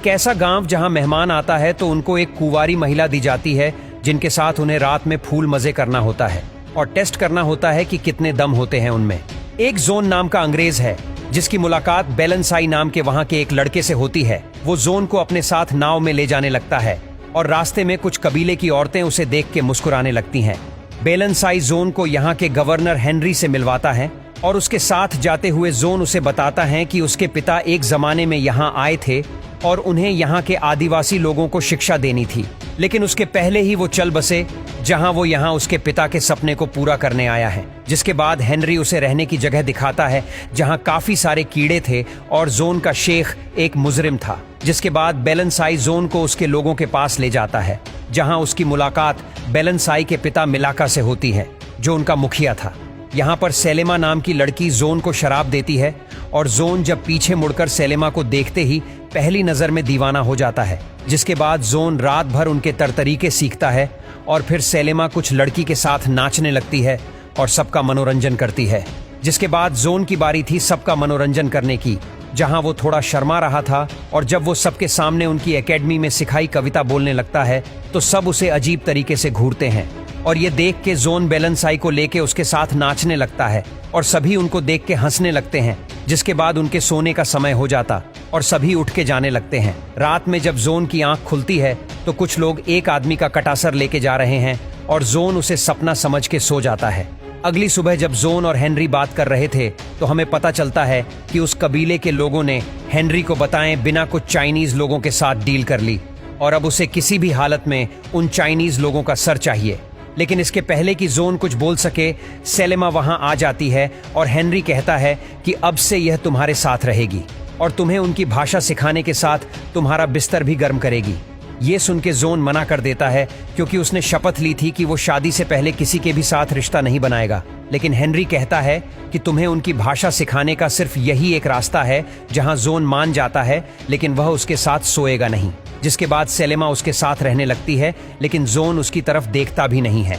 कैसा गांव जहां मेहमान आता है तो उनको एक कुंवारी महिला दी जाती है जिनके साथ उन्हें रात में फूल मजे करना होता है और टेस्ट करना होता है कि कितने दम होते हैं उनमें। एक जोन नाम का अंग्रेज है जिसकी मुलाकात बेलनसाई नाम के वहां के एक लड़के से होती है। वो जोन को अपने साथ नाव में ले जाने लगता है और रास्ते में कुछ कबीले की औरतें उसे देख के मुस्कुराने लगती हैं। बेलनसाई जोन को यहाँ के गवर्नर हेनरी से मिलवाता है और उसके साथ जाते हुए जोन उसे बताता है कि उसके पिता एक जमाने में यहाँ आए थे और उन्हें यहाँ के आदिवासी लोगों को शिक्षा देनी थी, लेकिन उसके पहले ही वो चल बसे जहाँ वो यहाँ उसके पिता के सपने को पूरा करने आया है। जिसके बाद हेनरी उसे रहने की जगह दिखाता है जहाँ काफी सारे कीड़े थे और जोन का शेख एक मुजरिम था। जिसके बाद बेलनसाई जोन को उसके लोगों के पास ले जाता है जहाँ उसकी मुलाकात बेलनसाई के पिता मिलाका से होती है जो उनका मुखिया था। यहाँ पर सेलेमा नाम की लड़की जोन को शराब देती है और जोन जब पीछे मुड़कर सेलेमा को देखते ही पहली नजर में दीवाना हो जाता है। जिसके बाद जोन रात भर उनके तरतरीके सीखता है और फिर सेलेमा कुछ लड़की के साथ नाचने लगती है और सबका मनोरंजन करती है। जिसके बाद जोन की बारी थी सबका मनोरंजन करने की, जहां वो थोड़ा शर्मा रहा था और जब वो सबके सामने उनकी एकेडमी में सिखाई कविता बोलने लगता है तो सब उसे अजीब तरीके से घूरते हैं और ये देख के जोन बेलनसाई को लेके उसके साथ नाचने लगता है और सभी उनको देख के हंसने लगते हैं। जिसके बाद उनके सोने का समय हो जाता और सभी उठ के जाने लगते हैं। रात में जब जोन की आंख खुलती है तो कुछ लोग एक आदमी का कटासर लेके जा रहे हैं और जोन उसे सपना समझ के सो जाता है। अगली सुबह जब जोन और हेनरी बात कर रहे थे तो हमें पता चलता है कि उस कबीले के लोगों ने हेनरी को बताएं बिना कुछ चाइनीज लोगों के साथ डील कर ली और अब उसे किसी भी हालत में उन चाइनीज लोगों का सर चाहिए। लेकिन इसके पहले कि जोन कुछ बोल सके सेलेमा वहां आ जाती है और हेनरी कहता है कि अब से यह तुम्हारे साथ रहेगी और तुम्हें उनकी भाषा सिखाने के साथ तुम्हारा बिस्तर भी गर्म करेगी। ये सुन के जोन मना कर देता है क्योंकि उसने शपथ ली थी कि वो शादी से पहले किसी के भी साथ रिश्ता नहीं बनाएगा। लेकिन हेनरी कहता है कि तुम्हें उनकी भाषा सिखाने का सिर्फ यही एक रास्ता है, जहां जोन मान जाता है लेकिन वह उसके साथ सोएगा नहीं। जिसके बाद सेलेमा उसके साथ रहने लगती है लेकिन जोन उसकी तरफ देखता भी नहीं है।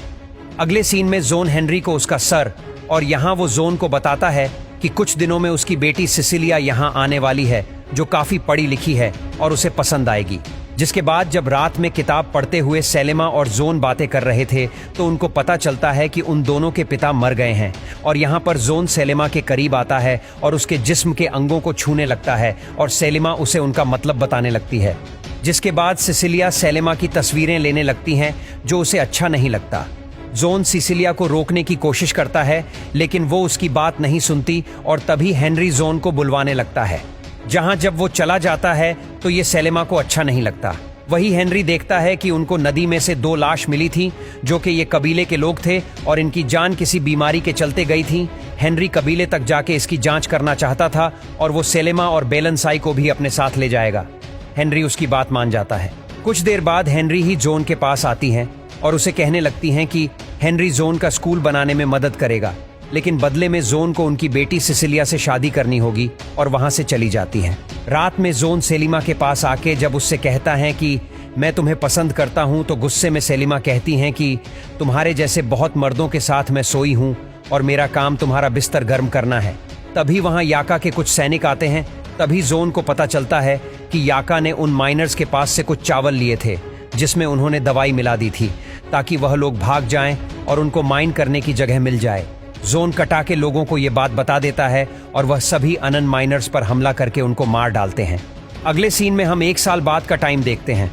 अगले सीन में जोन हेनरी को उसका सर और यहाँ वो जोन को बताता है कि कुछ दिनों में उसकी बेटी सिसिलिया यहाँ आने वाली है जो काफी पढ़ी लिखी है और उसे पसंद आएगी। जिसके बाद जब रात में किताब पढ़ते हुए सेलेमा और जोन बातें कर रहे थे तो उनको पता चलता है कि उन दोनों के पिता मर गए हैं और यहाँ पर जोन सेलेमा के करीब आता है और उसके जिस्म के अंगों को छूने लगता है और सेलेमा उसे उनका मतलब बताने लगती है। जिसके बाद सिसिलिया सेलेमा की तस्वीरें लेने लगती हैं जो उसे अच्छा नहीं लगता। जोन सिसिलिया को रोकने की कोशिश करता है लेकिन वो उसकी बात नहीं सुनती और तभी हेनरी जोन को बुलवाने लगता है। जहां जब वो चला जाता है तो ये सेलेमा को अच्छा नहीं लगता। वही हेनरी देखता है कि उनको नदी में से 2 लाश मिली थी जो कि ये कबीले के लोग थे और इनकी जान किसी बीमारी के चलते गई थी। हेनरी कबीले तक जाके इसकी जांच करना चाहता था और वो सेलेमा और बेलनसाई को भी अपने साथ ले जाएगा। हेनरी उसकी बात मान जाता है। कुछ देर बाद हेनरी ही जोन के पास आती हैं और उसे कहने लगती हैं कि हेनरी जोन का स्कूल बनाने में मदद करेगा, लेकिन बदले में जोन को उनकी बेटी सिसिलिया से शादी करनी होगी और वहां से चली जाती हैं। रात में जोन सेलिमा के पास आके जब उससे कहता है कि मैं तुम्हें पसंद करता हूं तो गुस्से में सेलिमा कहती हैं कि तुम्हारे जैसे बहुत मर्दों के साथ मैं सोई हूं और मेरा काम तुम्हारा बिस्तर गर्म करना है। तभी वहां याका के कुछ सैनिक आते हैं। तभी जोन को पता चलता है कि याका ने उन माइनर्स के पास से कुछ चावल लिए थे जिसमें उन्होंने दवाई मिला दी थी ताकि वह लोग भाग जाएं और उनको माइन करने की जगह मिल जाए। जोन कटा के लोगों को ये बात बता देता है और वह सभी अनन माइनर्स पर हमला करके उनको मार डालते हैं। अगले सीन में हम 1 साल बाद का टाइम देखते हैं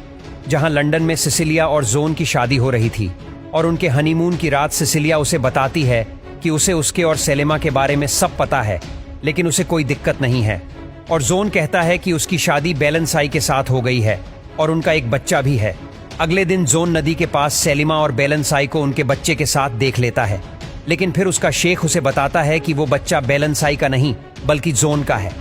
जहां लंदन में सिसिलिया और जोन की शादी हो रही थी और उनके हनीमून की रात सिसिलिया उसे बताती है कि उसे उसके और सेलेमा के बारे में सब पता है लेकिन उसे कोई दिक्कत नहीं है। और जोन कहता है कि उसकी शादी बेलनसाई के साथ हो गई है और उनका एक बच्चा भी है। अगले दिन जोन नदी के पास सेलिमा और बेलनसाई को उनके बच्चे के साथ देख लेता है, लेकिन फिर उसका शेख उसे बताता है कि वो बच्चा बेलनसाई का नहीं बल्कि जोन का है।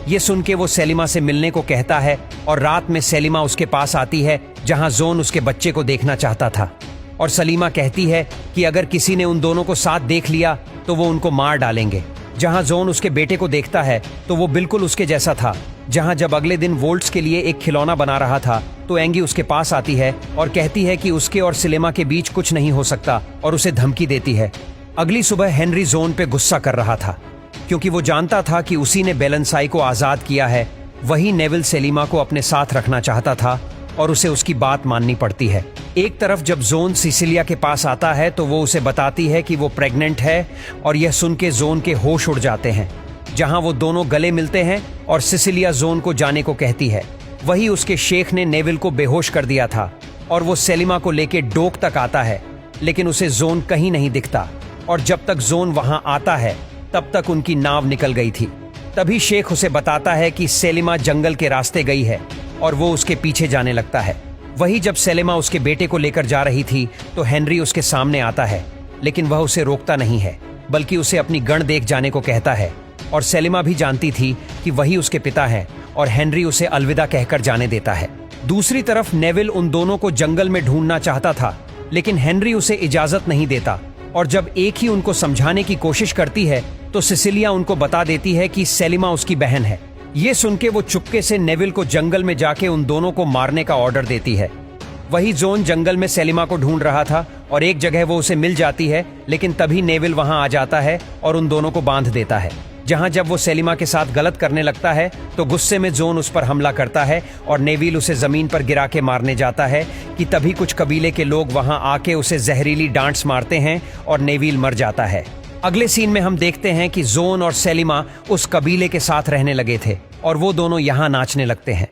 ये सुन के वो सेलिमा से मिलने को कहता है और रात में सेलिमा उसके पास आती है जहां जोन उसके बच्चे को देखना चाहता था और सलीमा कहती है कि अगर किसी ने उन दोनों को साथ देख लिया तो वो उनको मार डालेंगे। जहां जोन उसके बेटे को देखता है तो वो बिल्कुल उसके जैसा था। जहां जब अगले दिन वोल्ट्स के लिए एक खिलौना बना रहा था तो एंगी उसके पास आती है और कहती है कि उसके और सेलेमा के बीच कुछ नहीं हो सकता और उसे धमकी देती है। अगली सुबह हेनरी जोन पे गुस्सा कर रहा था क्योंकि वो जानता था कि उसी ने बेलनसाई को आजाद किया है वही नेविल सेलिमा को अपने साथ रखना चाहता था और उसे उसकी बात माननी पड़ती है। एक तरफ जब जोन सिसिलिया के पास आता है तो वो उसे बताती है कि वो प्रेग्नेंट है और यह सुन के जोन के होश उड़ जाते हैं। जहां वो दोनों गले मिलते हैं और सिसिलिया जोन को जाने को कहती है। वही उसके शेख ने नेविल को बेहोश कर दिया था और वो सेलिमा को लेके डोक तक आता है, लेकिन उसे जोन कहीं नहीं दिखता और जब तक जोन वहां आता है तब तक उनकी नाव निकल गई थी। तभी शेख उसे बताता है कि सेलिमा जंगल के रास्ते गई है और वो उसके पीछे जाने लगता है। वही जब सेलिमा उसके बेटे को लेकर जा रही थी तो हेनरी उसके सामने आता है, लेकिन वह उसे रोकता नहीं है बल्कि उसे अपनी गण देख जाने को कहता है। और सेलिमा भी जानती थी कि वही उसके पिता हैं और हेनरी उसे अलविदा कहकर जाने देता है। दूसरी तरफ नेविल उन दोनों को जंगल में ढूंढना चाहता था, लेकिन हेनरी उसे इजाजत नहीं देता और जब एक ही उनको समझाने की कोशिश करती है तो सिसिलिया उनको बता देती है कि सेलिमा उसकी बहन है। ये सुन के वो चुपके से नेविल को जंगल में जाके उन दोनों को मारने का ऑर्डर देती है। वही जोन जंगल में सेलिमा को ढूंढ रहा था और एक जगह वो उसे मिल जाती है, लेकिन तभी नेविल वहां आ जाता है और उन दोनों को बांध देता है। जहां जब वो सेलिमा के साथ गलत करने लगता है तो गुस्से में जोन उस पर हमला करता है और नेविल उसे जमीन पर गिरा के मारने जाता है कि तभी कुछ कबीले के लोग वहां आके उसे जहरीली डांट्स मारते हैं और नेविल मर जाता है। अगले सीन में हम देखते हैं कि जोन और सेलिमा उस कबीले के साथ रहने लगे थे और वो दोनों यहाँ नाचने लगते हैं।